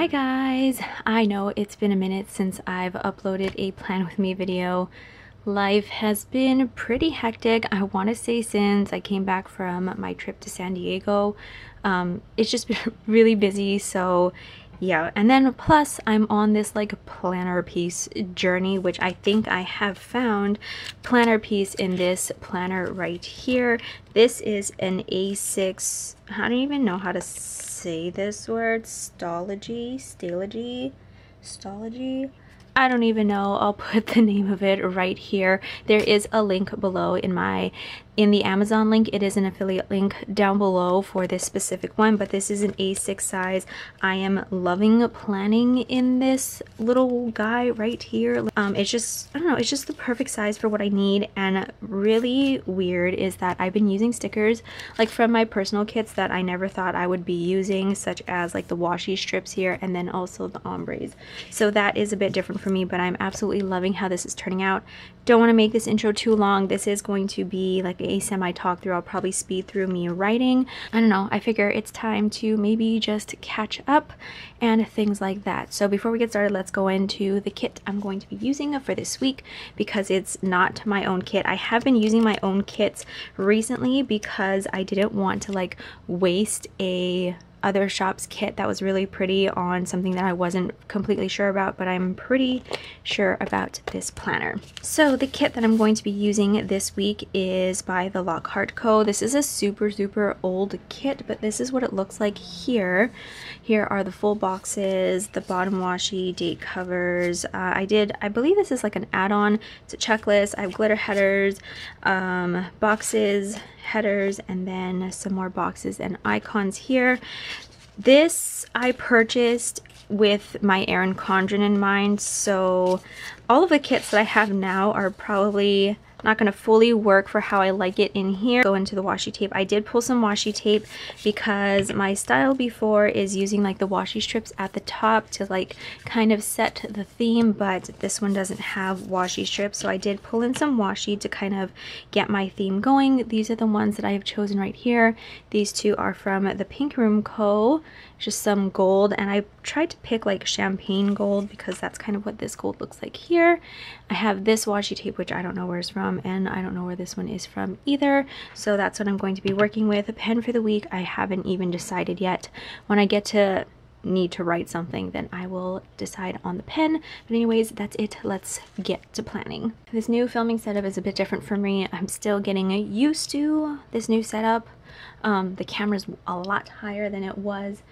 Hi guys! I know it's been a minute since I've uploaded a plan with me video. Life has been pretty hectic. I want to say since I came back from my trip to San Diego. It's just been really busy, so yeah. And then plus I'm on this like planner piece journey, which I think I have found planner piece in this planner right here. This is an A6, I don't even know how to say this word, Stalogy. I don't even know. I'll put the name of it right here. There is a link below in the Amazon link. It is an affiliate link down below for this specific one, but this is an A6 size. I am loving planning in this little guy right here. It's just, I don't know, it's just the perfect size for what I need. And really weird is that I've been using stickers like from my personal kits that I never thought I would be using, such as like the washi strips here and then also the ombres. So that is a bit different for me, but I'm absolutely loving how this is turning out. Don't want to make this intro too long. This is going to be like a semi talk through. I'll probably speed through me writing. I don't know, I figure it's time to maybe just catch up and things like that. So before we get started, let's go into the kit I'm going to be using for this week, because it's not my own kit. I have been using my own kits recently because I didn't want to like waste a other shop's kit that was really pretty on something that I wasn't completely sure about, but I'm pretty sure about this planner. So the kit that I'm going to be using this week is by TheLockHartCo. This is a super old kit, but this is what it looks like here. Here are the full boxes, the bottom washi, date covers. I believe this is like an add-on. It's a checklist. I have glitter headers, boxes, headers, and then some more boxes and icons here. This I purchased with my Erin Condren in mind, so all of the kits that I have now are probably not going to fully work for how I like it in here. Go into the washi tape. I did pull some washi tape because my style before is using like the washi strips at the top to like kind of set the theme, but this one doesn't have washi strips, so I did pull in some washi to kind of get my theme going. These are the ones that I have chosen right here. These two are from ThePinkRoomCo, just some gold, and I tried to pick like champagne gold because that's kind of what this gold looks like here. I have this washi tape, which I don't know where it's from, and I don't know where this one is from either, so that's what I'm going to be working with. A pen for the week, I haven't even decided yet. When I get to need to write something, then I will decide on the pen. But anyways, that's it. Let's get to planning. This new filming setup is a bit different for me. I'm still getting used to this new setup. The camera's a lot higher than it was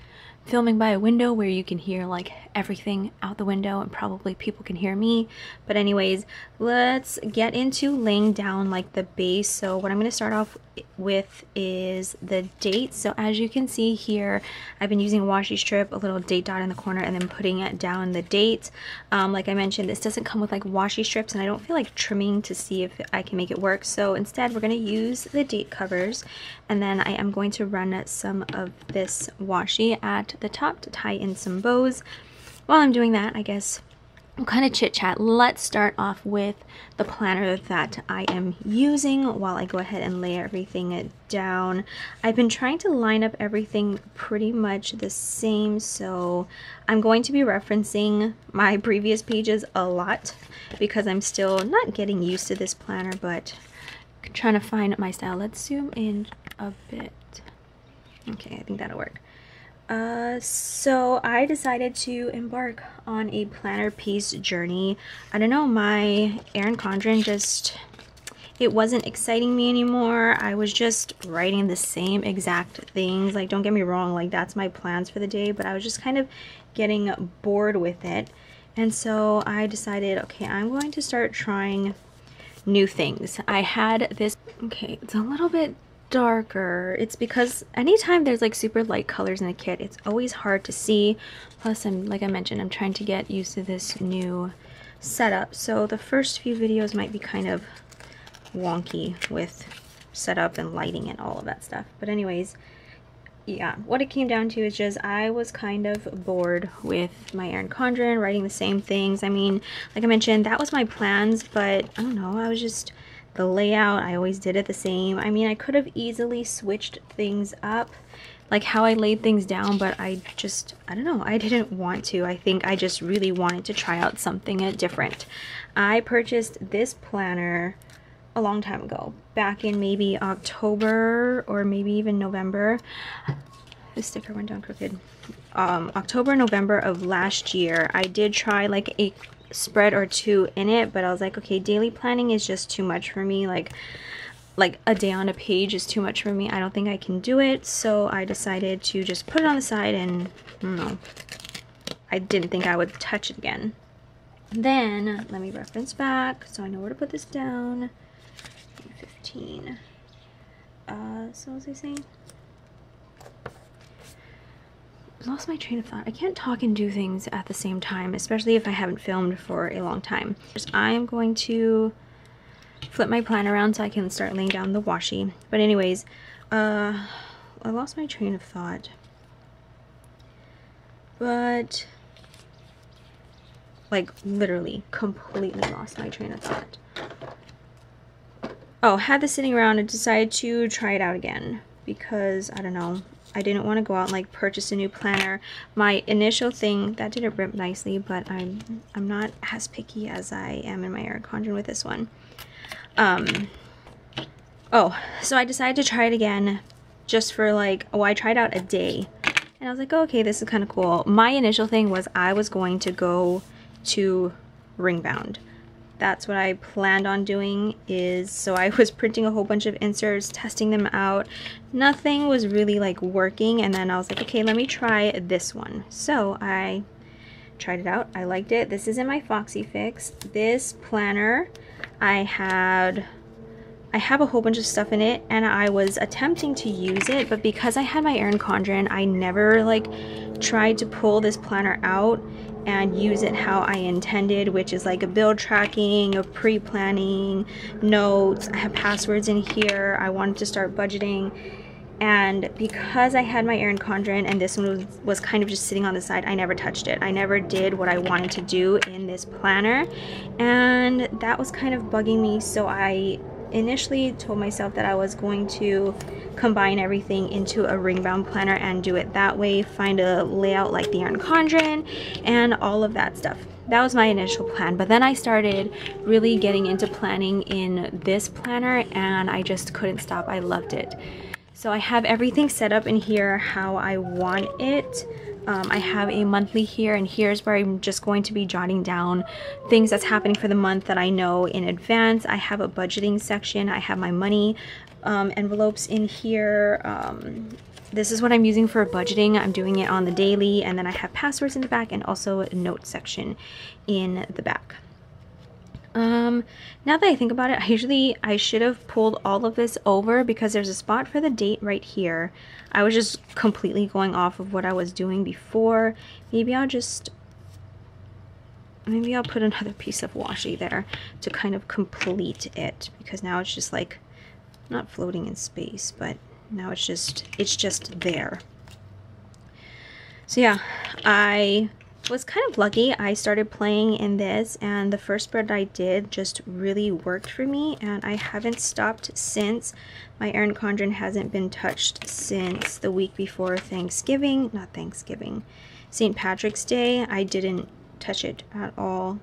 filming by a window where you can hear like everything out the window, and probably people can hear me. But anyways, let's get into laying down like the base. So what I'm going to start off with is the dates. So as you can see here, I've been using a washi strip, a little date dot in the corner, and then putting it down the dates. Like I mentioned, this doesn't come with like washi strips, and I don't feel like trimming to see if I can make it work. So instead we're going to use the date covers, and then I am going to run some of this washi at the top to tie in some bows. While I'm doing that, I guess we'll kind of chit chat. Let's start off with the planner that I am using while I go ahead and lay everything down. I've been trying to line up everything pretty much the same, so I'm going to be referencing my previous pages a lot because I'm still not getting used to this planner, but trying to find my style. Let's zoom in a bit. Okay, I think that'll work. So I decided to embark on a planner piece journey. I don't know, my Erin Condren just, it wasn't exciting me anymore. I was just writing the same exact things. Like, don't get me wrong, like that's my plans for the day, but I was just kind of getting bored with it. And so I decided, okay, I'm going to start trying new things. I had this, okay, it's a little bit darker. It's because anytime there's like super light colors in the kit, it's always hard to see. Plus, like I mentioned, I'm trying to get used to this new setup, so the first few videos might be kind of wonky with setup and lighting and all of that stuff. But anyways, yeah, what it came down to is just I was kind of bored with my Erin Condren, writing the same things. I mean, like I mentioned, that was my plans, but I don't know, I was just, the layout, I always did it the same. I mean, I could have easily switched things up. like how I laid things down, but I don't know, I didn't want to. I think I just really wanted to try out something different. I purchased this planner a long time ago, back in maybe October or maybe even November. The sticker went down crooked. October, November of last year. I did try like a spread or two in it, but I was like, okay, daily planning is just too much for me. Like a day on a page is too much for me. I don't think I can do it. So I decided to just put it on the side, and I don't know, I didn't think I would touch it again. Then let me reference back so I know where to put this down. 15. So what was I saying? Lost my train of thought. I can't talk and do things at the same time, especially if I haven't filmed for a long time. I'm going to flip my plan around so I can start laying down the washi. But anyways, I lost my train of thought. But like literally completely lost my train of thought. Oh, had this sitting around and decided to try it out again because I don't know, I didn't want to go out and like purchase a new planner. My initial thing, that didn't rip nicely, but I'm not as picky as I am in my Erin Condren with this one. Oh, so I decided to try it again just for like, oh, I tried out a day and I was like, oh, okay, this is kind of cool. My initial thing was I was going to go to ring bound. That's what I planned on doing. So I was printing a whole bunch of inserts, testing them out. Nothing was really like working, and then I was like, okay, let me try this one. So I tried it out. I liked it. This is in my Foxy Fix. This planner, I have a whole bunch of stuff in it, and I was attempting to use it, but because I had my Erin Condren, I never like tried to pull this planner out and use it how I intended, which is like a bill tracking, a pre-planning, notes. I have passwords in here. I wanted to start budgeting, and because I had my Erin Condren and this one was kind of just sitting on the side, I never touched it. I never did what I wanted to do in this planner, and that was kind of bugging me. So I initially told myself that I was going to combine everything into a ring bound planner and do it that way, find a layout like the Erin Condren and all of that stuff. That was my initial plan, but then I started really getting into planning in this planner and I just couldn't stop. I loved it. So I have everything set up in here how I want it. I have a monthly here, and here's where I'm just going to be jotting down things that's happening for the month that I know in advance. I have a budgeting section. I have my money envelopes in here. This is what I'm using for budgeting. I'm doing it on the daily, and then I have passwords in the back and also a note section in the back. Now that I think about it, I should have pulled all of this over because there's a spot for the date right here. I was just completely going off of what I was doing before. Maybe I'll put another piece of washi there to kind of complete it, because now it's just like not floating in space, but now it's just there. So yeah, I was kind of lucky. I started playing in this, and the first spread I did just really worked for me, and I haven't stopped since. My Erin Condren hasn't been touched since the week before Thanksgiving. Not Thanksgiving, St. Patrick's Day. I didn't touch it at all.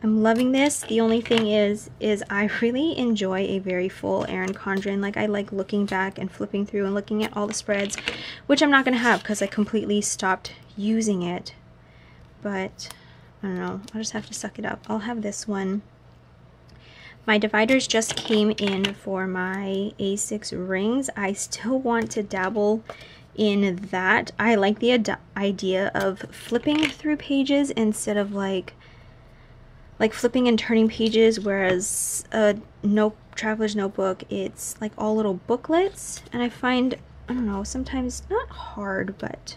I'm loving this. The only thing is I really enjoy a very full Erin Condren. Like, I like looking back and flipping through and looking at all the spreads, which I'm not going to have because I completely stopped using it. But I don't know, I'll just have to suck it up. I'll have this one. My dividers just came in for my A6 rings. I still want to dabble in that. I like the idea of flipping through pages instead of like flipping and turning pages, whereas a traveler's notebook, it's like all little booklets, and I find, I don't know, sometimes not hard, but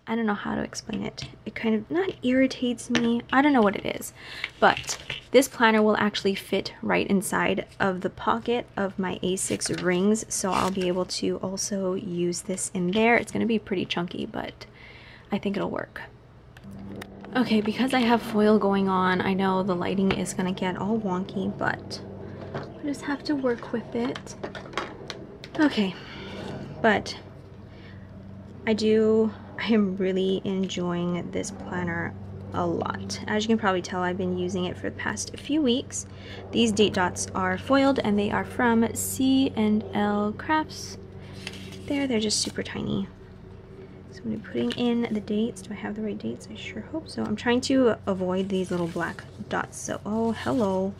I don't know how to explain it. It kind of not irritates me. I don't know what it is, but this planner will actually fit right inside of the pocket of my A6 rings, so I'll be able to also use this in there. It's going to be pretty chunky, but I think it'll work. Okay, because I have foil going on, I know the lighting is going to get all wonky, but I just have to work with it. Okay, but I am really enjoying this planner a lot. As you can probably tell, I've been using it for the past few weeks. These date dots are foiled and they are from C&L Crafts. They're just super tiny. So I'm putting in the dates. Do I have the right dates? I sure hope so. I'm trying to avoid these little black dots. So, oh, hello.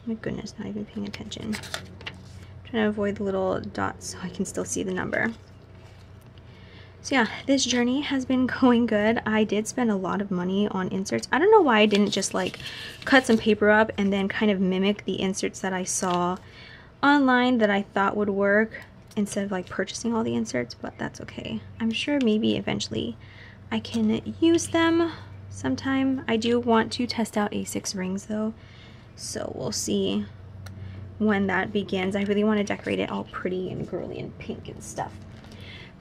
My goodness, not even paying attention. I'm trying to avoid the little dots so I can still see the number. So yeah, this journey has been going good. I did spend a lot of money on inserts. I don't know why I didn't just like cut some paper up and then kind of mimic the inserts that I saw online that I thought would work instead of like purchasing all the inserts, but that's okay. I'm sure maybe eventually I can use them sometime. I do want to test out A6 rings though, so we'll see when that begins. I really want to decorate it all pretty and girly and pink and stuff,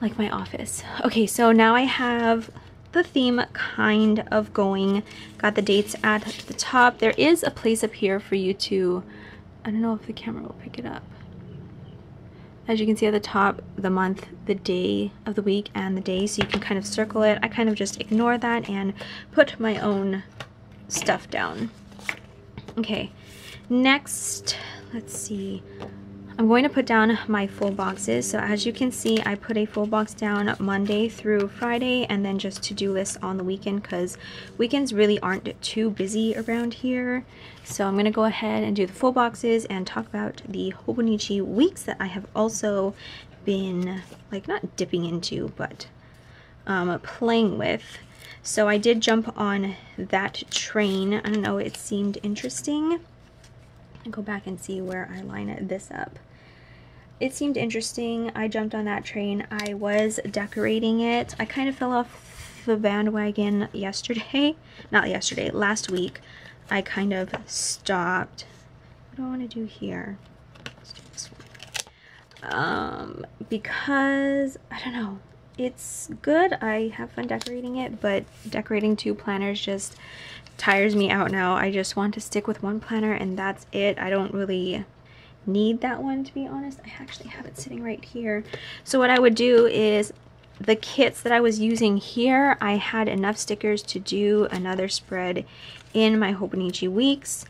like my office. Okay, so now I have the theme kind of going. Got the dates at the top. There is a place up here for you to, I don't know if the camera will pick it up. As you can see at the top, the month, the day of the week, and the day, so you can kind of circle it. I kind of just ignore that and put my own stuff down. Okay, next, let's see. I'm going to put down my full boxes. So as you can see, I put a full box down Monday through Friday, and then just to-do lists on the weekend because weekends really aren't too busy around here. So I'm going to go ahead and do the full boxes and talk about the Hobonichi weeks that I have also been like not dipping into, but playing with. So I did jump on that train. I don't know, it seemed interesting. I'll go back and see where I line this up. It seemed interesting. I jumped on that train. I was decorating it. I kind of fell off the bandwagon yesterday. Not yesterday, last week. I kind of stopped. What do I want to do here? Let's do this one. Because, I don't know. It's good. I have fun decorating it, but decorating 2 planners just tires me out now. I just want to stick with 1 planner and that's it. I don't really need that one, to be honest. I actually have it sitting right here. So what I would do is the kits that I was using here, I had enough stickers to do another spread in my Hobonichi weeks,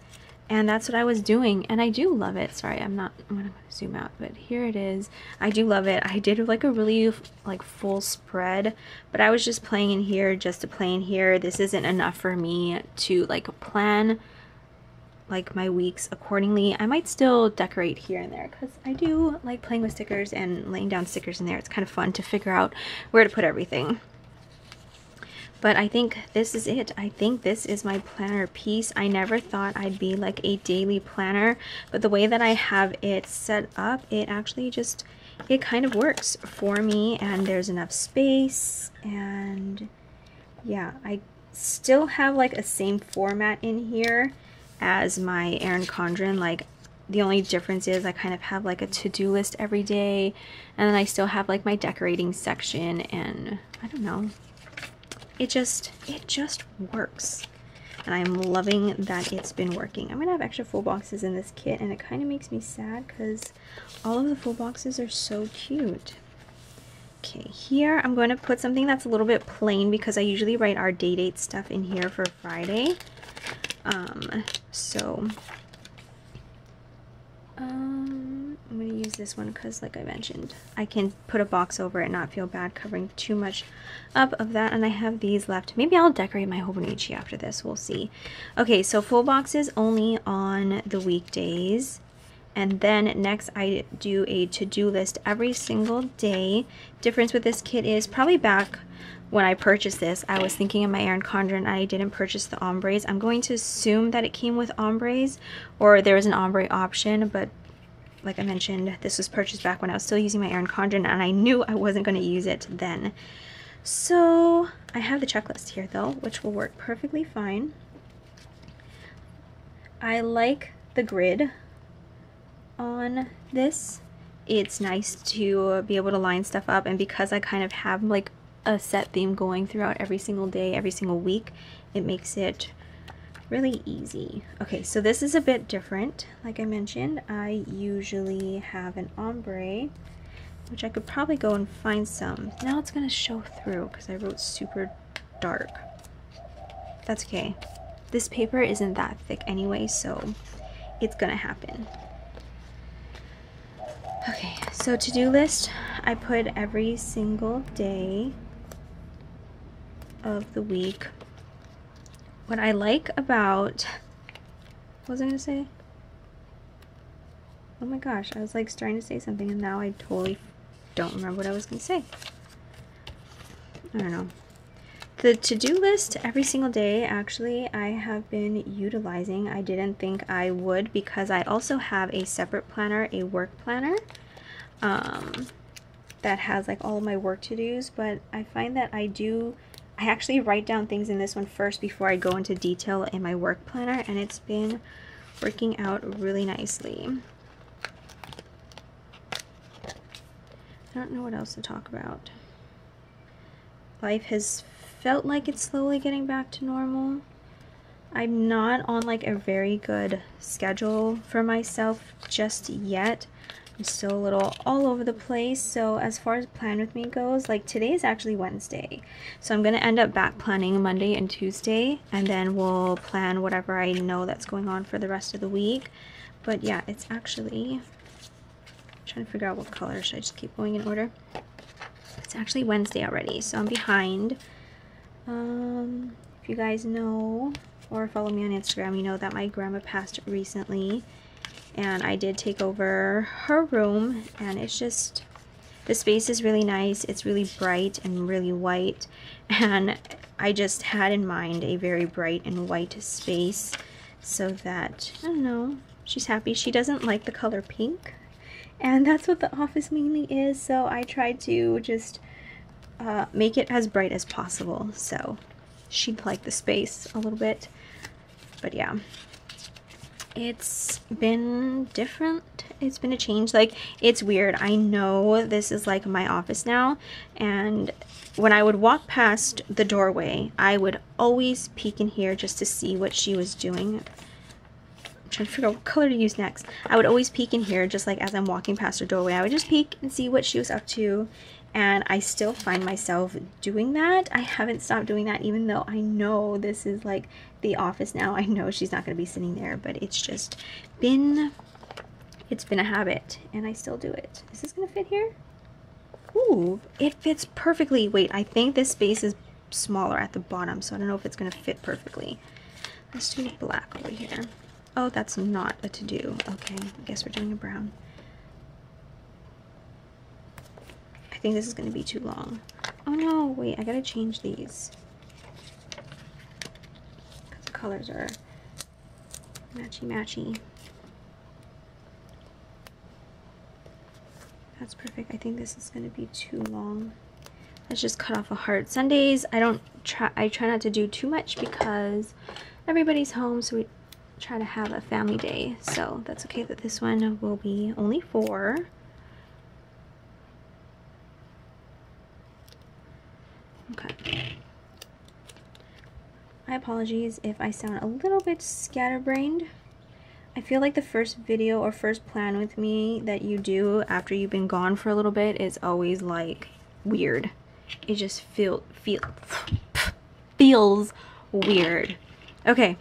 and that's what I was doing, and I do love it. Sorry, I'm going to zoom out, but here it is. I do love it. I did like a really like full spread, but I was just playing in here just to play in here. This isn't enough for me to like plan like my weeks accordingly. I might still decorate here and there because I do like playing with stickers and laying down stickers in there. It's kind of fun to figure out where to put everything. But I think this is it. I think this is my planner piece. I never thought I'd be like a daily planner, but the way that I have it set up, it actually just, it kind of works for me, and there's enough space, and yeah, I still have like a same format in here as my Erin Condren. Like the only difference is I kind of have like a to-do list every day, and then I still have like my decorating section, and I don't know. It just works, and I'm loving that it's been working. I'm gonna have extra full boxes in this kit, and it kind of makes me sad because all of the full boxes are so cute. Okay, here I'm going to put something that's a little bit plain because I usually write our day date stuff in here for Friday. I'm going to use this one because, like I mentioned, I can put a box over it and not feel bad covering too much up of that. And I have these left. Maybe I'll decorate my Hobonichi after this. We'll see. Okay, so full boxes only on the weekdays. And then next I do a to-do list every single day. Difference with this kit is probably back when I purchased this, I was thinking of my Erin Condren and I didn't purchase the ombres. I'm going to assume that it came with ombres, or there was an ombre option, but like I mentioned, this was purchased back when I was still using my Erin Condren and I knew I wasn't going to use it then. So I have the checklist here though, which will work perfectly fine. I like the grid on this. It's nice to be able to line stuff up, and because I kind of have like a set theme going throughout every single day, every single week, it makes it really easy. Okay, so this is a bit different. Like I mentioned, I usually have an ombre. which I could probably go and find some. Now it's gonna show through because I wrote super dark. That's okay. This paper isn't that thick anyway, so it's gonna happen. Okay, so to-do list, I put every single day of the week. What I like about, what was I gonna say? Oh my gosh, I was like trying to say something and now I totally don't remember what I was gonna say. I don't know. The to-do list every single day, actually, I have been utilizing. I didn't think I would because I also have a separate planner, a work planner, that has like all of my work to-dos, but I find that I actually write down things in this one first before I go into detail in my work planner, and it's been working out really nicely. I don't know what else to talk about. Life has felt like it's slowly getting back to normal. I'm not on like a very good schedule for myself just yet. I'm still a little all over the place. So as far as plan with me goes, like today is actually Wednesday. So I'm gonna end up back planning Monday and Tuesday, and then we'll plan whatever I know that's going on for the rest of the week. But yeah, it's actually, I'm trying to figure out what color. Should I just keep going in order? It's actually Wednesday already, so I'm behind. If you guys know or follow me on Instagram, you know that my grandma passed recently, and I did take over her room, and it's just, the space is really nice. It's really bright and really white, and I just had in mind a very bright and white space so that, I don't know, she's happy. She doesn't like the color pink, and that's what the office mainly is, so I tried to just make it as bright as possible, so she'd like the space a little bit. But yeah, it's been different. It's been a change. Like, it's weird. I know this is like my office now, and when I would walk past the doorway, I would always peek in here just to see what she was doing. I'm trying to figure out what color to use next. I would always peek in here just like as I'm walking past her doorway. I would just peek and see what she was up to, and I still find myself doing that. I haven't stopped doing that, even though I know this is like the office now. I know she's not going to be sitting there, but it's just been, it's been a habit, and I still do it. Is this going to fit here? Ooh, it fits perfectly. Wait, I think this space is smaller at the bottom, so I don't know if it's going to fit perfectly. Let's do black over here. Oh, that's not a to-do. Okay, I guess we're doing a brown. I think this is going to be too long. Oh no, wait, I gotta change these. Because the colors are matchy-matchy. That's perfect. I think this is going to be too long. Let's just cut off a heart. Sundays, I try not to do too much because everybody's home, so we try to have a family day. So that's okay that this one will be only 4. Okay. My apologies if I sound a little bit scatterbrained. I feel like the first video or first plan with me that you do after you've been gone for a little bit is always like weird. It just feels weird. Okay.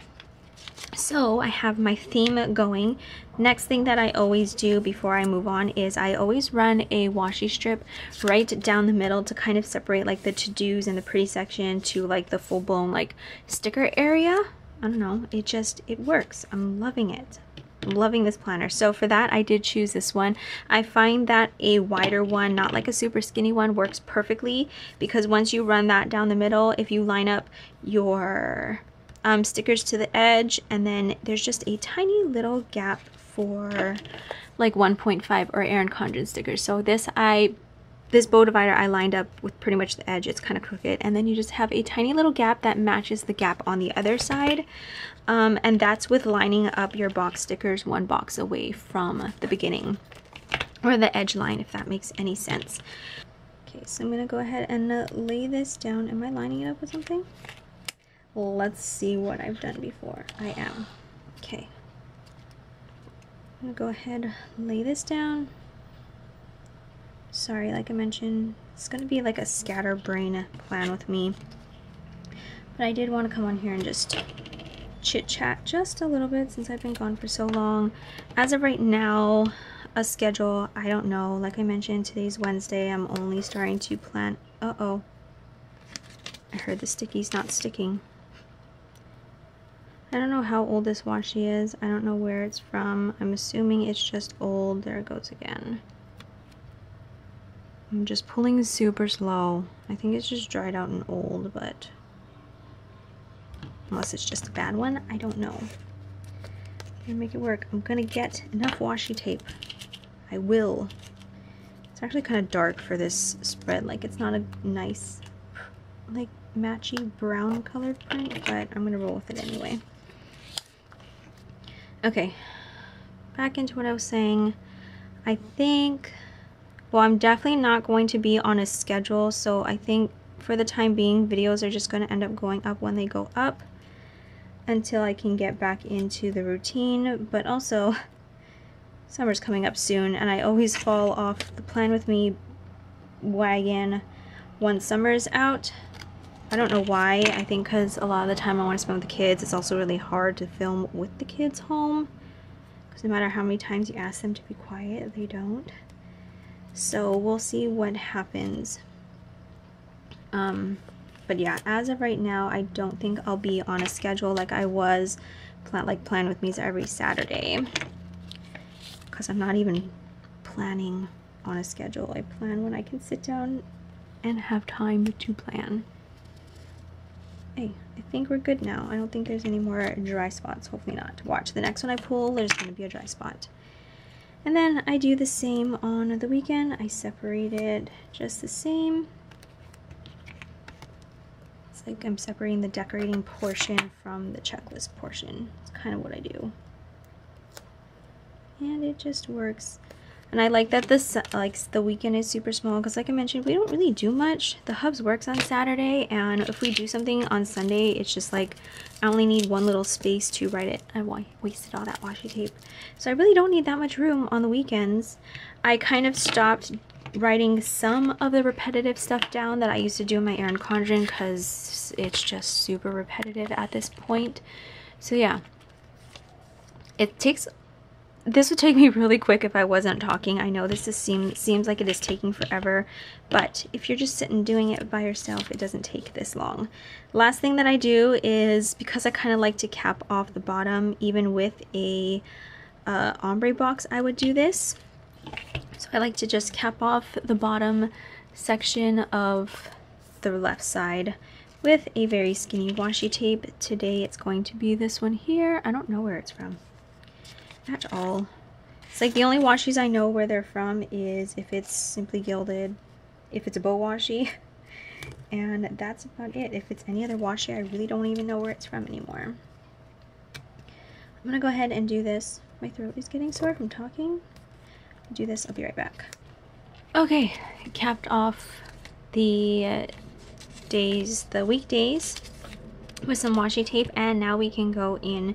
So I have my theme going. Next thing that I always do before I move on is I always run a washi strip right down the middle to kind of separate like the to-dos and the pretty section to like the full-blown like sticker area. I don't know, it works. I'm loving it. I'm loving this planner. So for that, I did choose this one. I find that a wider one, not like a super skinny one, works perfectly because once you run that down the middle, if you line up your stickers to the edge, and then there's just a tiny little gap for like 1.5 or Erin Condren stickers. So this bow divider I lined up with pretty much the edge. It's kind of crooked, and then you just have a tiny little gap that matches the gap on the other side, and that's with lining up your box stickers 1 box away from the beginning or the edge line, if that makes any sense. Okay, so I'm gonna go ahead and lay this down. Am I lining it up with something? Let's see what I've done before. I am. Okay. I'm gonna go ahead and lay this down. sorry, like I mentioned, it's gonna be like a scatterbrain plan with me. But I did want to come on here and just chit chat just a little bit since I've been gone for so long. As of right now, a schedule, I don't know. Like I mentioned, today's Wednesday. I'm only starting to plan. Uh-oh. I heard the sticky's not sticking. I don't know how old this washi is. I don't know where it's from. I'm assuming it's just old. There it goes again. I'm just pulling super slow. I think it's just dried out and old, but unless it's just a bad one, I don't know. I'm gonna make it work. I'm gonna get enough washi tape. I will. It's actually kind of dark for this spread. Like, it's not a nice, like, matchy brown colored print, but I'm gonna roll with it anyway. Okay, back into what I was saying. I think, well, I'm definitely not going to be on a schedule, so I think for the time being, videos are just going to end up going up when they go up until I can get back into the routine. But also, summer's coming up soon, and I always fall off the Plan With Me wagon once summer's out. I don't know why. I think because a lot of the time I want to spend with the kids. It's also really hard to film with the kids home, because no matter how many times you ask them to be quiet, they don't. So we'll see what happens. But yeah, as of right now, I don't think I'll be on a schedule like I was Plan With Me's every Saturday, because I'm not even planning on a schedule. I plan when I can sit down and have time to plan. Hey, I think we're good now. I don't think there's any more dry spots. Hopefully not. Watch, the next one I pull, there's going to be a dry spot. And then I do the same on the weekend. I separate it just the same. It's like I'm separating the decorating portion from the checklist portion. It's kind of what I do. And it just works. And I like that this, like, the weekend is super small, because like I mentioned, we don't really do much. The hubs works on Saturday, and if we do something on Sunday, it's just like I only need one little space to write it. I wasted all that washi tape. So I really don't need that much room on the weekends. I kind of stopped writing some of the repetitive stuff down that I used to do in my Erin Condren, because it's just super repetitive at this point. So yeah, it takes... This would take me really quick if I wasn't talking. I know this seems like it is taking forever, but if you're just sitting doing it by yourself, it doesn't take this long. Last thing that I do is, because I kind of like to cap off the bottom, even with a ombre box, I would do this. So I like to just cap off the bottom section of the left side with a very skinny washi tape. Today it's going to be this one here. I don't know where it's from at all. It's like the only washies I know where they're from is if it's Simply Gilded, if it's a bow washi, and that's about it. If it's any other washi, I really don't even know where it's from anymore. I'm gonna go ahead and do this. My throat is getting sore from talking. I'll do this, I'll be right back. Okay, capped off the weekdays with some washi tape, and now we can go in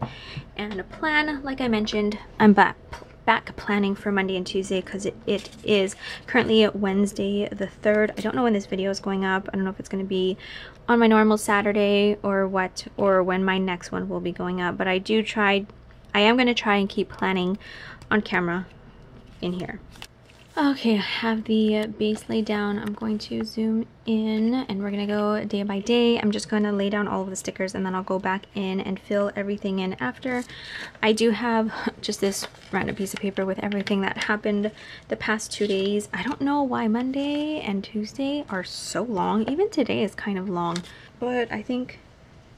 and plan. Like I mentioned, I'm back planning for Monday and Tuesday, because it is currently Wednesday the 3rd. I don't know when this video is going up. I don't know if it's going to be on my normal Saturday or what, or when my next one will be going up, but I am going to try and keep planning on camera in here. Okay, I have the base laid down. I'm going to zoom in and we're going to go day by day. I'm just going to lay down all of the stickers and then I'll go back in and fill everything in after. I do have just this random piece of paper with everything that happened the past 2 days. I don't know why Monday and Tuesday are so long. Even today is kind of long, but I think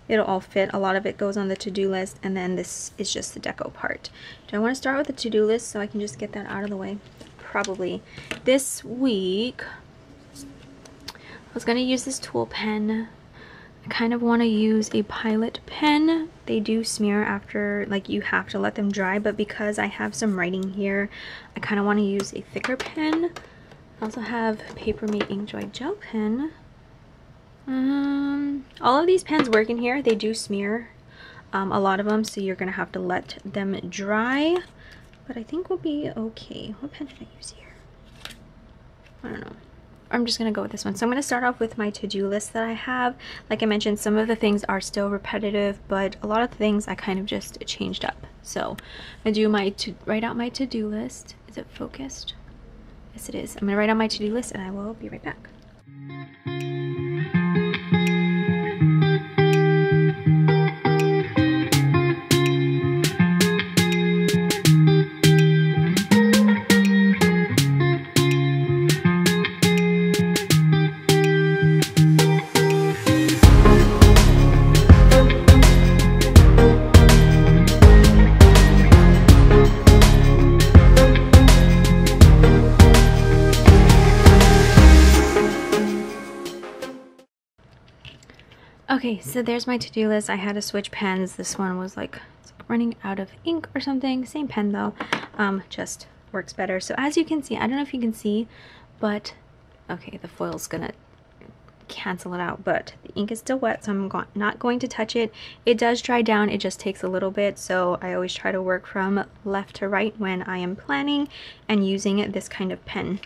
it'll all fit. A lot of it goes on the to-do list, and then this is just the deco part. Do I want to start with the to-do list so I can just get that out of the way? Probably. This week I was going to use this tool pen. I kind of want to use a Pilot pen. They do smear after, like, you have to let them dry, but because I have some writing here, I kind of want to use a thicker pen. I also have Paper Mate Inkjoy gel pen. All of these pens work in here. They do smear, a lot of them, so you're going to have to let them dry. But I think we'll be okay. What pen did I use here? I don't I'm just gonna go with this one. So I'm gonna start off with my to-do list that I have. Like I mentioned, some of the things are still repetitive, but a lot of the things I kind of just changed up. So I'm gonna write out my to-do list. Is it focused? Yes, it is. I'm gonna write out my to-do list and I will be right back. Okay, so there's my to-do list. I had to switch pens. This one was like running out of ink or something. Same pen though, just works better. So as you can see, I don't know if you can see, but okay, the foil's gonna cancel it out, but the ink is still wet, so I'm not going to touch it. It does dry down, it just takes a little bit, so I always try to work from left to right when I am planning and using this kind of pen.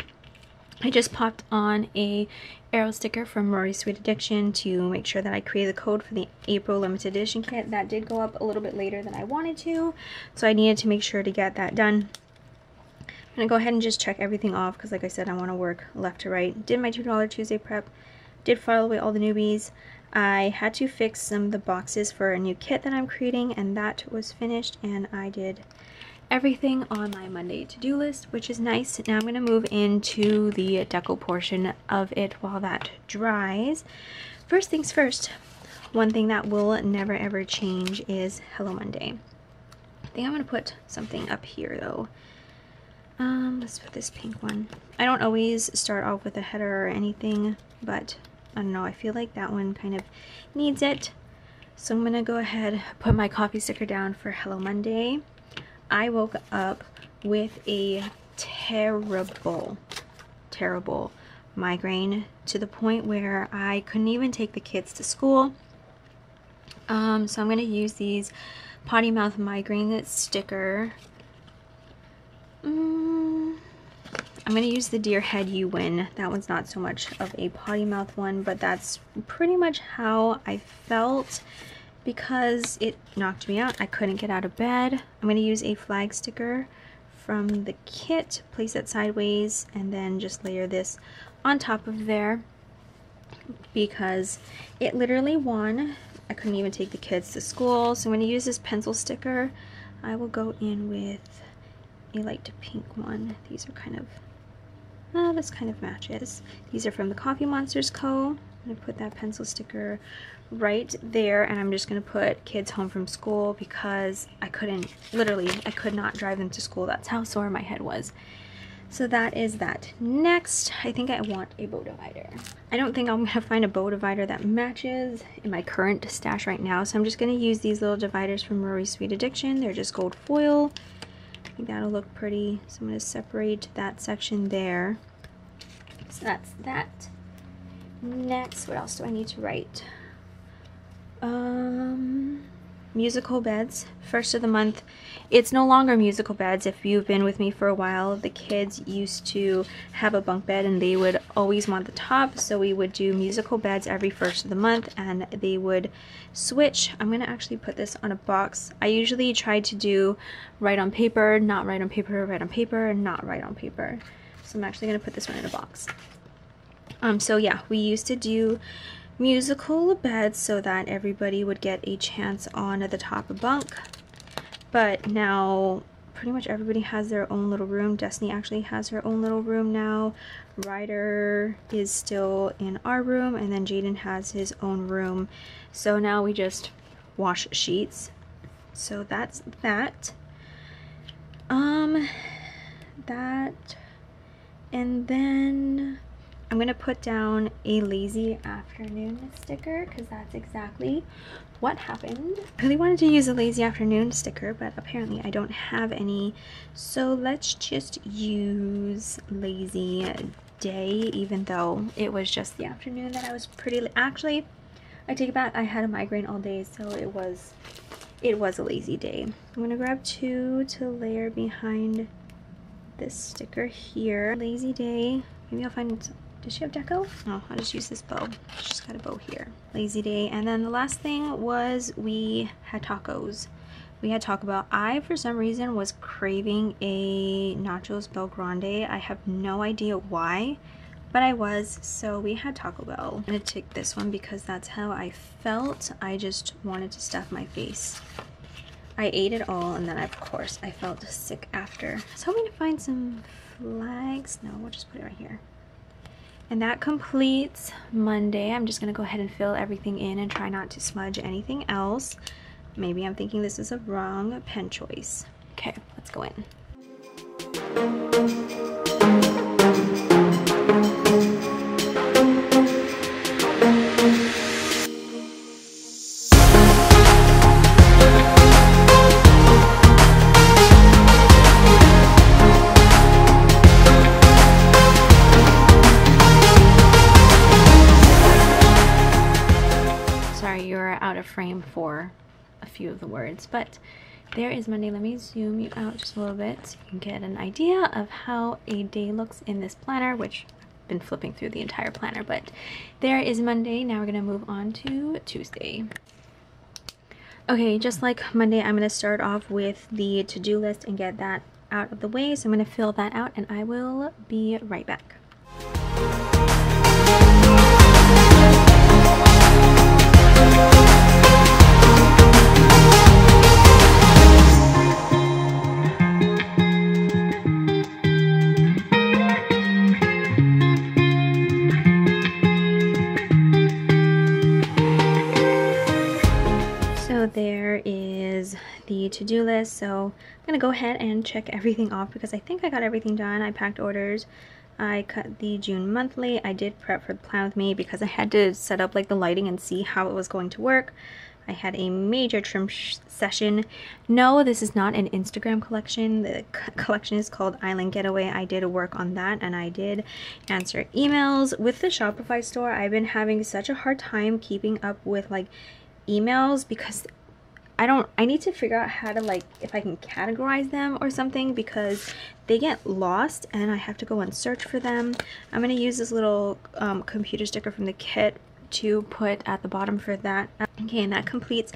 I just popped on a arrow sticker from RorysSweetAddictions to make sure that I created the code for the April limited edition kit. That did go up a little bit later than I wanted to, so I needed to make sure to get that done. I'm gonna go ahead and just check everything off because, like I said, I want to work left to right. Did my $2 Tuesday prep, did file away all the newbies. I had to fix some of the boxes for a new kit that I'm creating, and that was finished, and I did everything on my Monday to-do list, which is nice. Now I'm going to move into the deco portion of it while that dries. First things first, one thing that will never ever change is Hello Monday. I think I'm going to put something up here though. Let's put this pink one. I don't always start off with a header or anything, but I don't know, I feel like that one kind of needs it. So I'm going to go ahead, put my coffee sticker down for Hello Monday. I woke up with a terrible migraine to the point where I couldn't even take the kids to school. So I'm going to use these potty mouth migraine sticker. I'm going to use the Dear Head You Win. That one's not so much of a potty mouth one, but that's pretty much how I felt because it knocked me out. I couldn't get out of bed. I'm going to use a flag sticker from the kit, place it sideways, and then just layer this on top of there because it literally won. I couldn't even take the kids to school, so I'm going to use this pencil sticker. I will go in with a light pink one. These are kind of, this kind of matches. These are from TheCoffeeMonsterzCo. I'm going to put that pencil sticker right there, and I'm just going to put kids home from school because I couldn't, literally, I could not drive them to school. That's how sore my head was. So that is that. Next, I think I want a bow divider. I don't think I'm going to find a bow divider that matches in my current stash right now, so I'm just going to use these little dividers from RorysSweetAddictions. They're just gold foil. I think that'll look pretty. So I'm going to separate that section there. So that's that. Next, what else do I need to write? Musical beds, first of the month. It's no longer musical beds. If you've been with me for a while, the kids used to have a bunk bed and they would always want the top, so we would do musical beds every first of the month and they would switch. I'm gonna actually put this on a box. I usually try to do write on paper, not write on paper, write on paper, and not write on paper. So I'm actually gonna put this one in a box. So yeah, we used to do musical beds so that everybody would get a chance on the top bunk, but now pretty much everybody has their own little room. Destiny actually has her own little room now. Ryder is still in our room, and then Jaden has his own room. So now we just wash sheets. So that's that. And then I'm gonna put down a lazy afternoon sticker because that's exactly what happened. I really wanted to use a lazy afternoon sticker, but apparently I don't have any. So let's just use lazy day, even though it was just the afternoon that I was pretty. Actually, I take it back. I had a migraine all day, so it was a lazy day. I'm gonna grab two to layer behind this sticker here. Lazy day. Maybe I'll find Does she have deco? No, I'll just use this bow. She's got a bow here. Lazy day. And then the last thing was we had tacos. We had Taco Bell. I, for some reason, was craving a Nachos Bel Grande. I have no idea why, but I was. So we had Taco Bell. I'm gonna take this one because that's how I felt. I just wanted to stuff my face. I ate it all, and then of course I felt sick after. I was hoping to find some flags. No, we'll just put it right here. And that completes Monday. I'm just gonna go ahead and fill everything in and try not to smudge anything else. Maybe I'm thinking this is a wrong pen choice. Okay, let's go in. Sorry, you're out of frame for a few of the words, but there is Monday. Let me zoom you out just a little bit so you can get an idea of how a day looks in this planner, which I've been flipping through the entire planner, but there is Monday. Now we're gonna move on to Tuesday. Okay, just like Monday, I'm gonna start off with the to-do list and get that out of the way. So I'm gonna fill that out and I will be right back. There is the to-do list, so I'm gonna go ahead and check everything off because I think I got everything done. I packed orders, I cut the June monthly, I did prep for the Plan With Me because I had to set up like the lighting and see how it was going to work. I had a major trim session. No, this is not an Instagram collection. The collection is called Island Getaway. I did work on that and I did answer emails. With the Shopify store, I've been having such a hard time keeping up with like emails because I need to figure out how to, like, if I can categorize them or something because they get lost and I have to go and search for them. I'm going to use this little computer sticker from the kit to put at the bottom for that. Okay, and that completes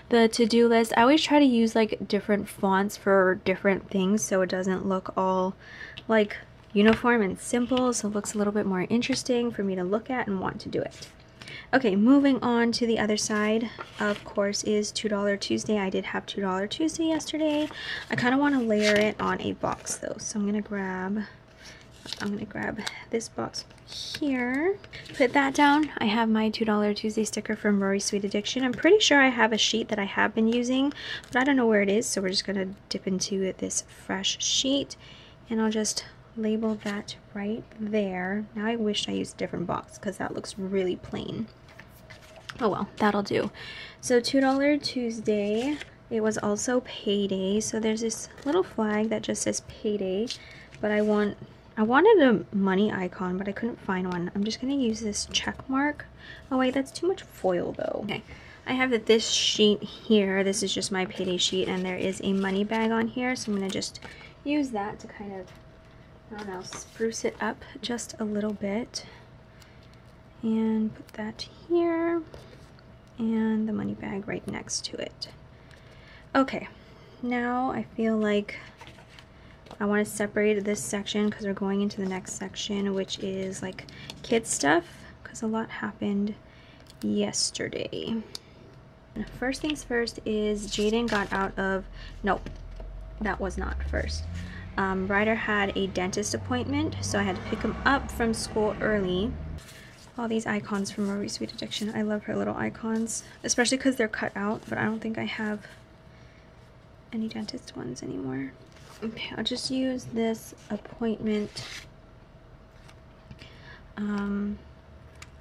the to-do list. I always try to use like different fonts for different things so it doesn't look all like uniform and simple, so it looks a little bit more interesting for me to look at and want to do it. Okay, moving on to the other side, of course, is $2 Tuesday. I did have $2 Tuesday yesterday. I kind of want to layer it on a box though, so I'm gonna grab this box here, put that down. I have my $2 Tuesday sticker from RorysSweetAddictions. I'm pretty sure I have a sheet that I have been using, but I don't know where it is, so we're just gonna dip into this fresh sheet, and I'll just label that right there. Now I wish I used a different box because that looks really plain. Oh well, that'll do. So $2 Tuesday, it was also payday, so there's this little flag that just says payday, but I wanted a money icon, but I couldn't find one. I'm just gonna use this check mark. Oh wait, that's too much foil though. Okay, I have this sheet here. This is just my payday sheet, and there is a money bag on here, so I'm gonna just use that to kind of, I don't know, spruce it up just a little bit. And put that here, and the money bag right next to it. Okay, now I feel like I want to separate this section because we're going into the next section, which is like kids stuff, because a lot happened yesterday. First things first is Jaden got out of, nope, that was not first. Ryder had a dentist appointment, so I had to pick him up from school early. All these icons from RorysSweetAddictions. I love her little icons, especially because they're cut out, but I don't think I have any dentist ones anymore. Okay, I'll just use this appointment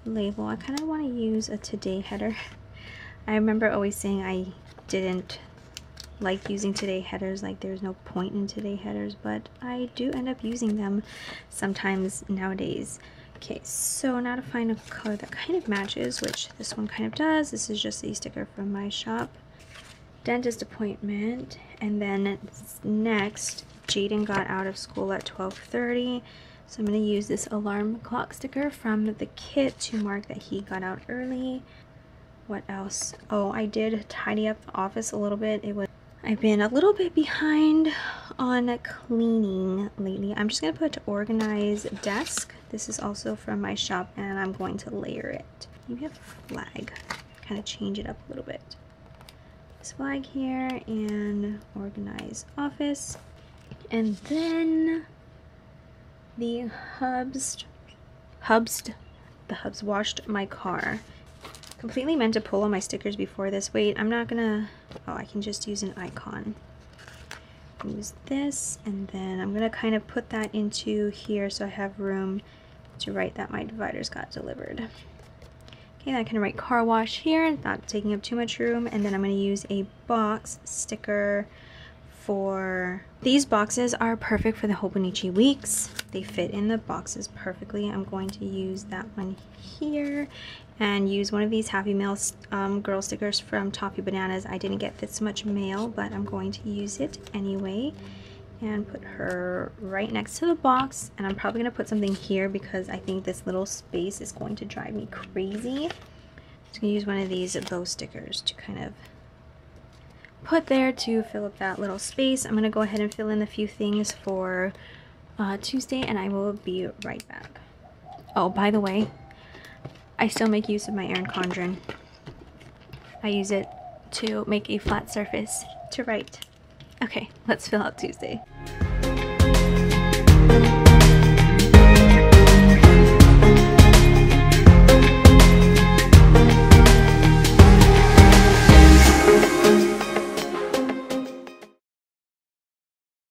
label. I kind of want to use a today header. I remember always saying I didn't like using today headers, like there's no point in today headers, but I do end up using them sometimes nowadays. Okay, so now to find a color that kind of matches, which this one kind of does. This is just a sticker from my shop. Dentist appointment, and then next, Jaden got out of school at 12:30, So I'm going to use this alarm clock sticker from the kit to mark that he got out early. What else? Oh, I did tidy up the office a little bit. I've been a little bit behind on cleaning lately. I'm just going to put organize desk. This is also from my shop, and I'm going to layer it. Maybe a flag. Kind of change it up a little bit. This flag here, and organize office. And then the hubs washed my car. Completely meant to pull all my stickers before this. Wait, I'm not gonna, oh, I can just use an icon. Use this, and then I'm gonna kind of put that into here so I have room to write that my dividers got delivered. Okay, then I can write car wash here, not taking up too much room, and then I'm gonna use a box sticker for, these boxes are perfect for the Hobonichi weeks. They fit in the boxes perfectly. I'm going to use that one here and use one of these Happy Mail girl stickers from ToffeeBananas. I didn't get this much mail, but I'm going to use it anyway and put her right next to the box. And I'm probably going to put something here because I think this little space is going to drive me crazy. I'm just going to use one of these bow stickers to kind of put there to fill up that little space. I'm going to go ahead and fill in a few things for Tuesday, and I will be right back. Oh, by the way, I still make use of my Erin Condren. I use it to make a flat surface to write. Okay, let's fill out Tuesday.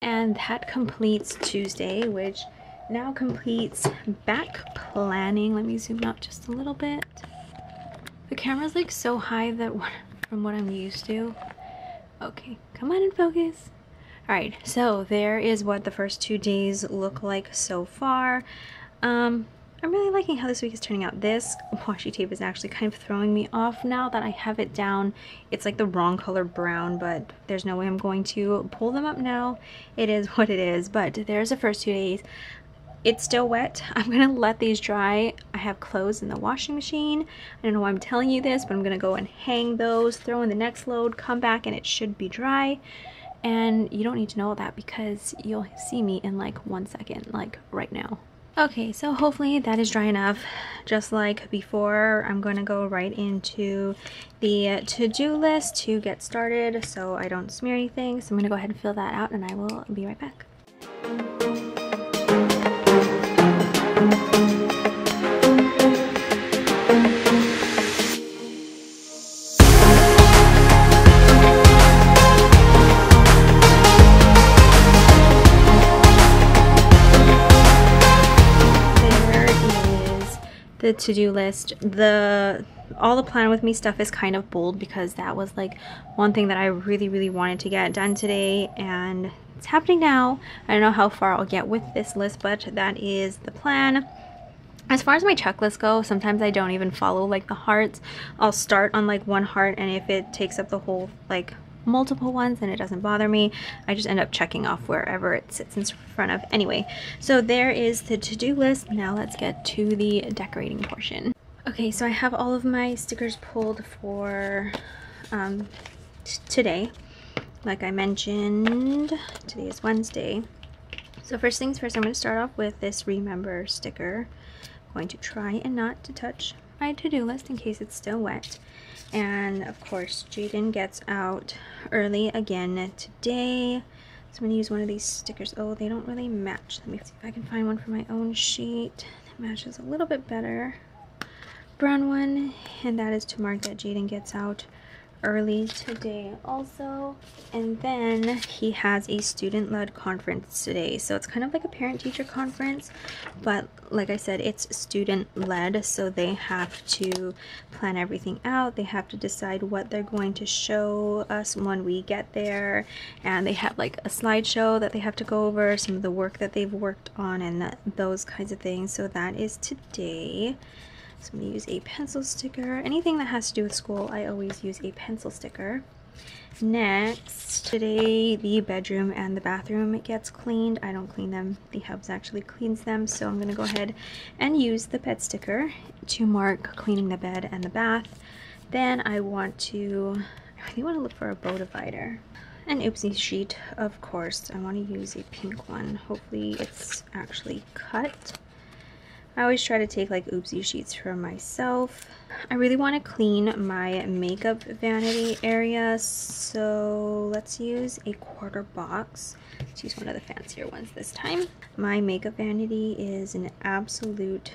And that completes Tuesday, which now completes back planning. Let me zoom out just a little bit. The camera's like so high that from what I'm used to. Okay, come on and focus. Alright, so there is what the first 2 days look like so far. I'm really liking how this week is turning out. This washi tape is actually kind of throwing me off now that I have it down. It's like the wrong color brown, but there's no way I'm going to pull them up now. It is what it is, but there's the first 2 days. It's still wet. I'm gonna let these dry. I have clothes in the washing machine. I don't know why I'm telling you this, but I'm gonna go and hang those, throw in the next load, come back, and it should be dry. And you don't need to know that because you'll see me in like 1 second, like right now. Okay, so hopefully that is dry enough. Just like before, I'm going to go right into the to-do list to get started so I don't smear anything. So I'm going to go ahead and fill that out and I will be right back. The to-do list. All the plan with me stuff is kind of bold because that was like one thing that I really wanted to get done today, and it's happening now. I don't know how far I'll get with this list, but that is the plan. As far as my checklist go, sometimes I don't even follow like the hearts. I'll start on like one heart, and if it takes up the whole like multiple ones and it doesn't bother me, I just end up checking off wherever it sits in front of. Anyway, so there is the to-do list. Now let's get to the decorating portion. Okay, so I have all of my stickers pulled for today. Like I mentioned, today is Wednesday. So first things first, I'm going to start off with this remember sticker. I'm going to try and not to touch my to-do list in case it's still wet. And of course, Jaden gets out early again today. So I'm going to use one of these stickers. Oh, they don't really match. Let me see if I can find one for my own sheet that matches a little bit better. Brown one, and that is to mark that Jaden gets out early today also. And then he has a student-led conference today, so it's kind of like a parent-teacher conference, but like I said, it's student-led, so they have to plan everything out. They have to decide what they're going to show us when we get there, and they have like a slideshow that they have to go over some of the work that they've worked on and those kinds of things. So that is today. So I'm going to use a pencil sticker. Anything that has to do with school, I always use a pencil sticker. Next, today the bedroom and the bathroom gets cleaned. I don't clean them, the hubs actually cleans them, so I'm gonna go ahead and use the pet sticker to mark cleaning the bed and the bath. Then I really want to look for a bow divider. An oopsie sheet, of course. I want to use a pink one. Hopefully it's actually cut. I always try to take like oopsie sheets for myself. I really want to clean my makeup vanity area, so let's use a quarter box. Let's use one of the fancier ones this time. My makeup vanity is an absolute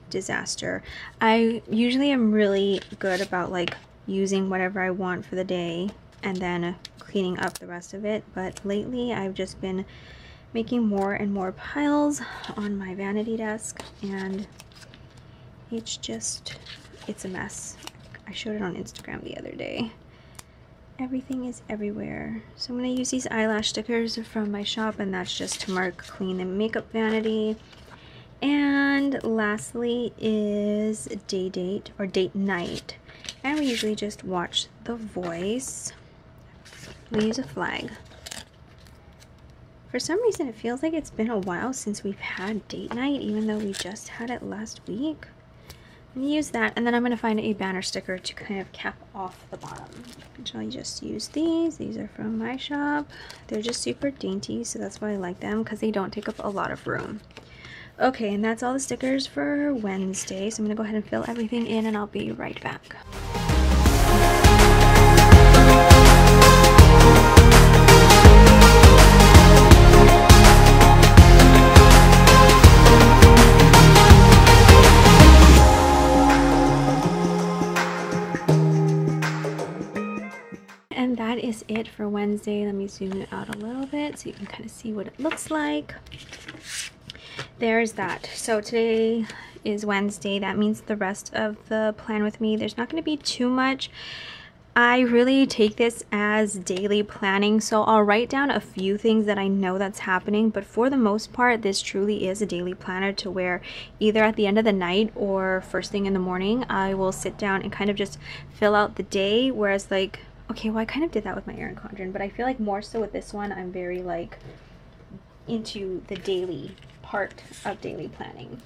disaster. I usually am really good about like using whatever I want for the day and then cleaning up the rest of it, but lately I've just been making more and more piles on my vanity desk, and it's a mess. I showed it on Instagram the other day. Everything is everywhere. So I'm going to use these eyelash stickers from my shop, and that's just to mark clean the makeup vanity. And lastly is day date or date night, and we usually just watch The Voice. We use a flag. For some reason, it feels like it's been a while since we've had date night, even though we just had it last week. I'm going to use that, and then I'm going to find a banner sticker to kind of cap off the bottom. So I just use these. These are from my shop. They're just super dainty, so that's why I like them, because they don't take up a lot of room. Okay, and that's all the stickers for Wednesday, so I'm going to go ahead and fill everything in, and I'll be right back. And that is it for Wednesday. Let me zoom it out a little bit so you can kind of see what it looks like. There's that. So today is Wednesday. That means the rest of the plan with me, there's not going to be too much. I really take this as daily planning, so I'll write down a few things that I know that's happening, but for the most part this truly is a daily planner, to where either at the end of the night or first thing in the morning I will sit down and kind of just fill out the day. Whereas like, okay, well I kind of did that with my Erin Condren, but I feel like more so with this one I'm very like into the daily part of daily planning.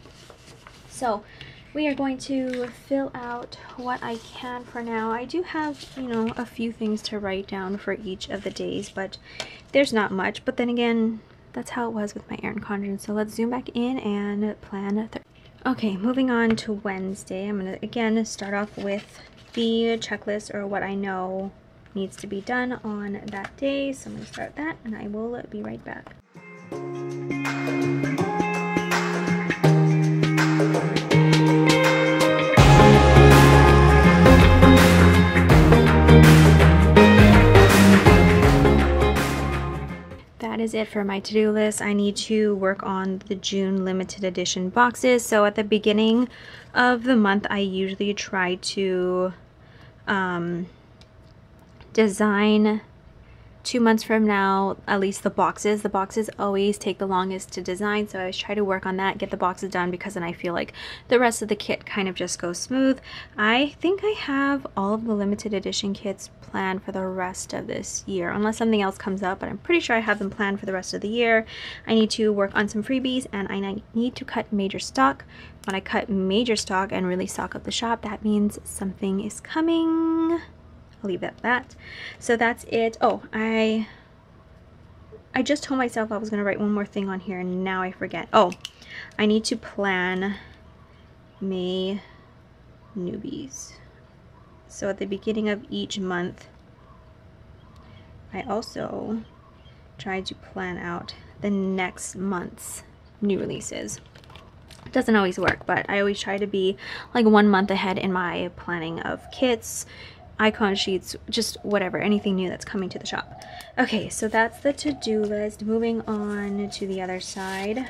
So we are going to fill out what I can for now. I do have, you know, a few things to write down for each of the days, but there's not much. But then again, that's how it was with my Erin Condren. So let's zoom back in and plan. Okay, moving on to Wednesday. I'm going to again start off with the checklist, or what I know needs to be done on that day. So I'm going to start that, and I will be right back. That is it for my to-do list. I need to work on the June limited edition boxes. So at the beginning of the month, I usually try to design 2 months from now, at least the boxes. The boxes always take the longest to design, so I always try to work on that, get the boxes done, because then I feel like the rest of the kit kind of just goes smooth. I think I have all of the limited edition kits planned for the rest of this year, unless something else comes up, but I'm pretty sure I have them planned for the rest of the year. I need to work on some freebies, and I need to cut major stock. When I cut major stock and really stock up the shop, that means something is coming. I'll leave it at that. So that's it. Oh, I just told myself I was going to write one more thing on here, and now I forget. Oh, I need to plan May newbies. So at the beginning of each month, I also try to plan out the next month's new releases. It doesn't always work, but I always try to be like 1 month ahead in my planning of kits, icon sheets, just whatever, anything new that's coming to the shop. Okay, so that's the to-do list. Moving on to the other side.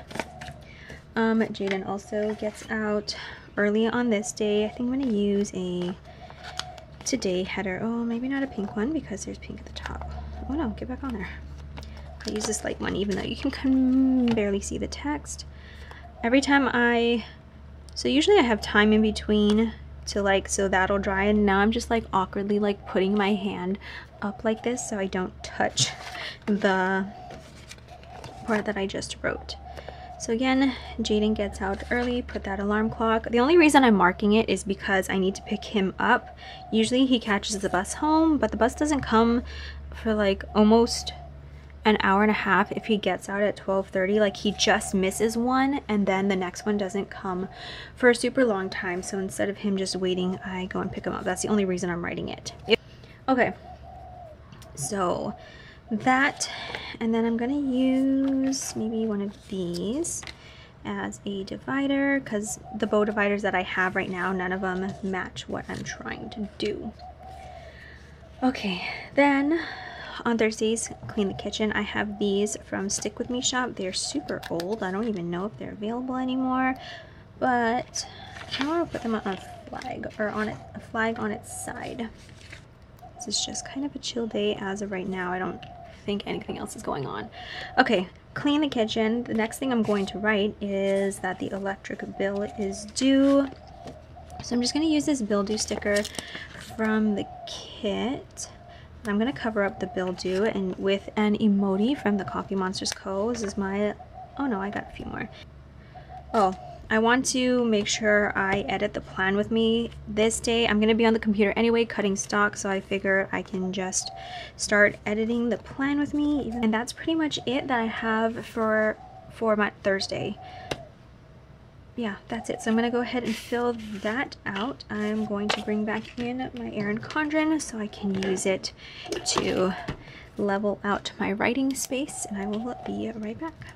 Jaden also gets out early on this day. I think I'm going to use a today header. Oh, maybe not a pink one because there's pink at the top. Oh no, get back on there. I'll use this light one even though you can barely see the text. Every time so usually I have time in between to like, so that'll dry. And now I'm just like awkwardly like putting my hand up like this so I don't touch the part that I just wrote. So again, Jaden gets out early, put that alarm clock. The only reason I'm marking it is because I need to pick him up. Usually he catches the bus home, but the bus doesn't come for like almost an hour and a half if he gets out at 12:30. Like he just misses one and then the next one doesn't come for a super long time. So instead of him just waiting, I go and pick him up. That's the only reason I'm writing it. Okay, so that, and then I'm gonna use maybe one of these as a divider because the bow dividers that I have right now, none of them match what I'm trying to do. Okay, then on Thursdays, clean the kitchen. I have these from StickWithMeShop. They're super old. I don't even know if they're available anymore, but I want to put them on a flag, or on a flag on its side. This is just kind of a chill day as of right now. I don't think anything else is going on. Okay, clean the kitchen. The next thing I'm going to write is that the electric bill is due. So I'm just going to use this bill due sticker from the kit. I'm going to cover up the bill due and with an emoji from TheCoffeeMonsterzCo. This is my, oh no, I got a few more. Oh, I want to make sure I edit the plan with me this day. I'm going to be on the computer anyway cutting stock, so I figure I can just start editing the plan with me. And that's pretty much it that I have for my Thursday. Yeah, that's it. So I'm going to go ahead and fill that out. I'm going to bring back in my Erin Condren so I can use it to level out my writing space, and I will be right back.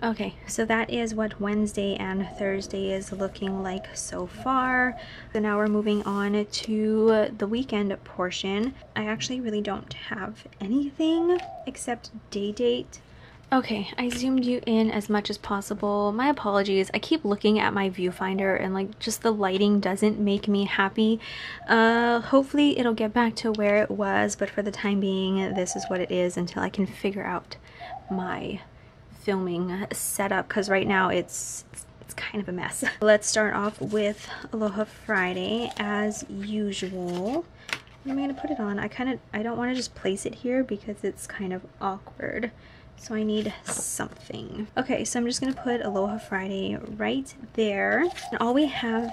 Okay, so that is what Wednesday and Thursday is looking like so far. So now we're moving on to the weekend portion. I actually really don't have anything except day date. Okay, I zoomed you in as much as possible. My apologies. I keep looking at my viewfinder and like just the lighting doesn't make me happy. Hopefully it'll get back to where it was, but for the time being, this is what it is until I can figure out my filming setup, because right now it's kind of a mess. Let's start off with Aloha Friday as usual. What am I gonna put it on? I don't want to just place it here because it's kind of awkward, so I need something. Okay, so I'm just gonna put Aloha Friday right there. And all we have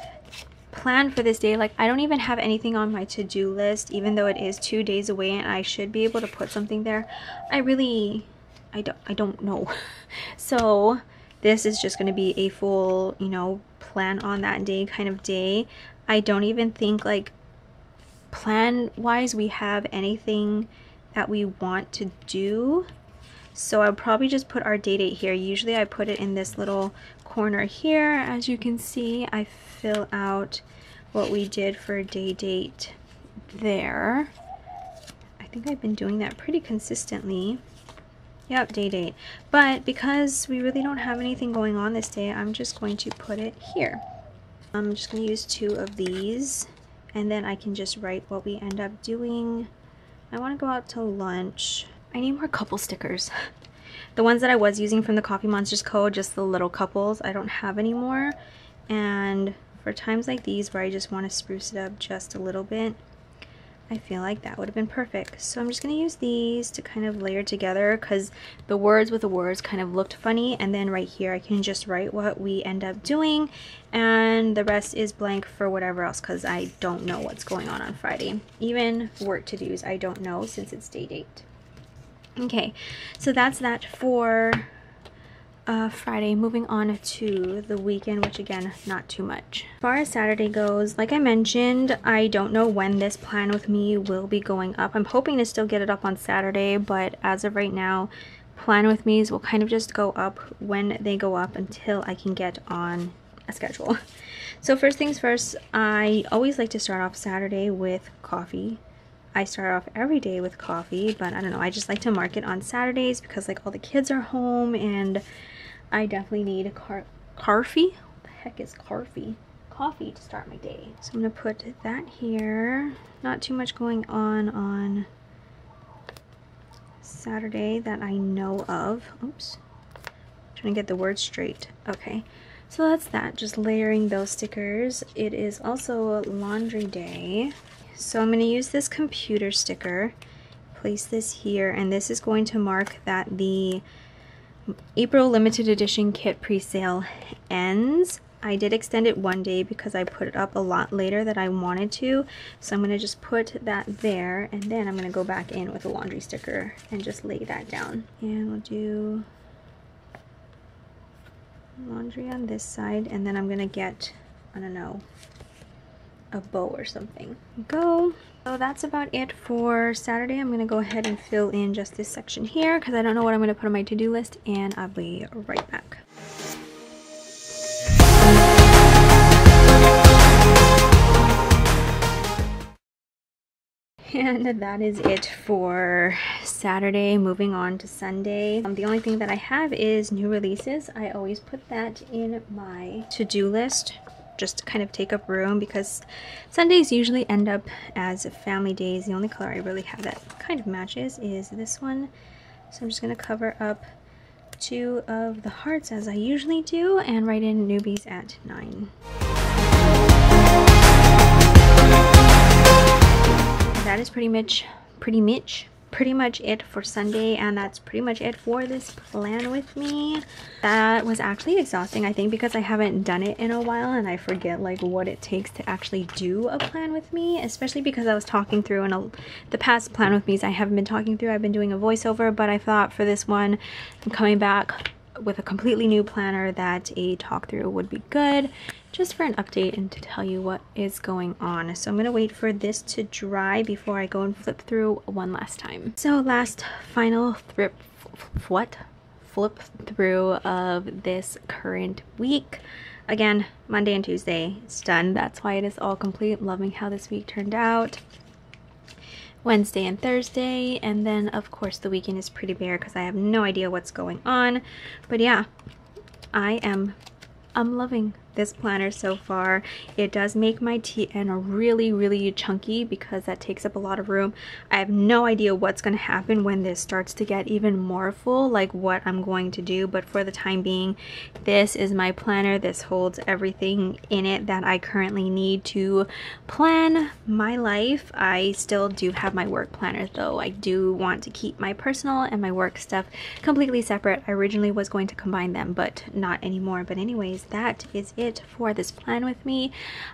planned for this day, like I don't even have anything on my to-do list, even though it is 2 days away and I should be able to put something there. I don't know. So this is just going to be a full, you know, plan on that day kind of day. I don't even think like plan wise we have anything that we want to do. So I'll probably just put our day date here. Usually I put it in this little corner here. As you can see, I fill out what we did for day date there. I think I've been doing that pretty consistently. Yep, day date. But because we really don't have anything going on this day, I'm just going to put it here. I'm just going to use 2 of these, and then I can just write what we end up doing. I want to go out to lunch. I need more couple stickers. The ones that I was using from the TheCoffeeMonsterzCo, just the little couples, I don't have anymore. And for times like these where I just want to spruce it up just a little bit, I feel like that would have been perfect. So I'm just going to use these to kind of layer together because the words with the words kind of looked funny. And then right here I can just write what we end up doing, and the rest is blank for whatever else because I don't know what's going on Friday. Even work to-dos I don't know since it's day date. Okay, so that's that for Friday. Moving on to the weekend, which again, not too much. As far as Saturday goes, like I mentioned, I don't know when this plan with me will be going up. I'm hoping to still get it up on Saturday, but as of right now, plan with me's will kind of just go up when they go up until I can get on a schedule. So first things first, I always like to start off Saturday with coffee. I start off every day with coffee, but I don't know, I just like to mark it on Saturdays because like all the kids are home and I definitely need coffee. What the heck is coffee? coffee to start my day. So I'm gonna put that here. Not too much going on Saturday that I know of. Oops, trying to get the words straight. Okay, so that's that, just layering those stickers. It is also laundry day, so I'm going to use this computer sticker, place this here, and this is going to mark that the April limited edition kit pre-sale ends. I did extend it one day because I put it up a lot later than I wanted to, so I'm going to just put that there, and then I'm going to go back in with a laundry sticker and just lay that down. And we'll do laundry on this side, and then I'm going to get, I don't know, a bow or something. Go. So that's about it for Saturday. I'm going to go ahead and fill in just this section here because I don't know what I'm going to put on my to-do list, and I'll be right back. And that is it for Saturday. Moving on to Sunday. The only thing that I have is new releases. I always put that in my to-do list just to kind of take up room because Sundays usually end up as family days. The only color I really have that kind of matches is this one. So I'm just going to cover up 2 of the hearts as I usually do and write in newbies at 9. That is pretty much it for Sunday, and that's pretty much it for this plan with me. That was actually exhausting, I think, because I haven't done it in a while and I forget like what it takes to actually do a plan with me, especially because I was talking through, and the past plan with me's I haven't been talking through, I've been doing a voiceover, but I thought for this one I'm coming back with a completely new planner that a talk through would be good, just for an update and to tell you what is going on. So I'm gonna wait for this to dry before I go and flip through one last time. So last final flip through of this current week. Again, Monday and Tuesday, it's done. That's why it is all complete. I'm loving how this week turned out. Wednesday and Thursday, and then of course the weekend is pretty bare because I have no idea what's going on. But yeah, I'm loving this planner so far. It does make my TN really chunky because that takes up a lot of room. I have no idea what's going to happen when this starts to get even more full, like what I'm going to do, but for the time being, this is my planner. This holds everything in it that I currently need to plan my life. I still do have my work planner though. I do want to keep my personal and my work stuff completely separate. I originally was going to combine them, but not anymore. But anyways, that is it for this plan with me.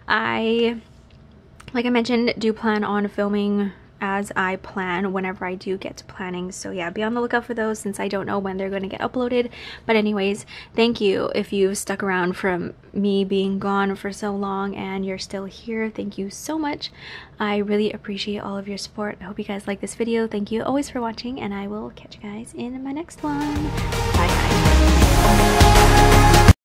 Like I mentioned, do plan on filming as I plan whenever I do get to planning, so yeah, be on the lookout for those since I don't know when they're going to get uploaded. But anyways, thank you if you've stuck around from me being gone for so long and you're still here. Thank you so much. I really appreciate all of your support. I hope you guys like this video. Thank you always for watching, and I will catch you guys in my next one. Bye guys.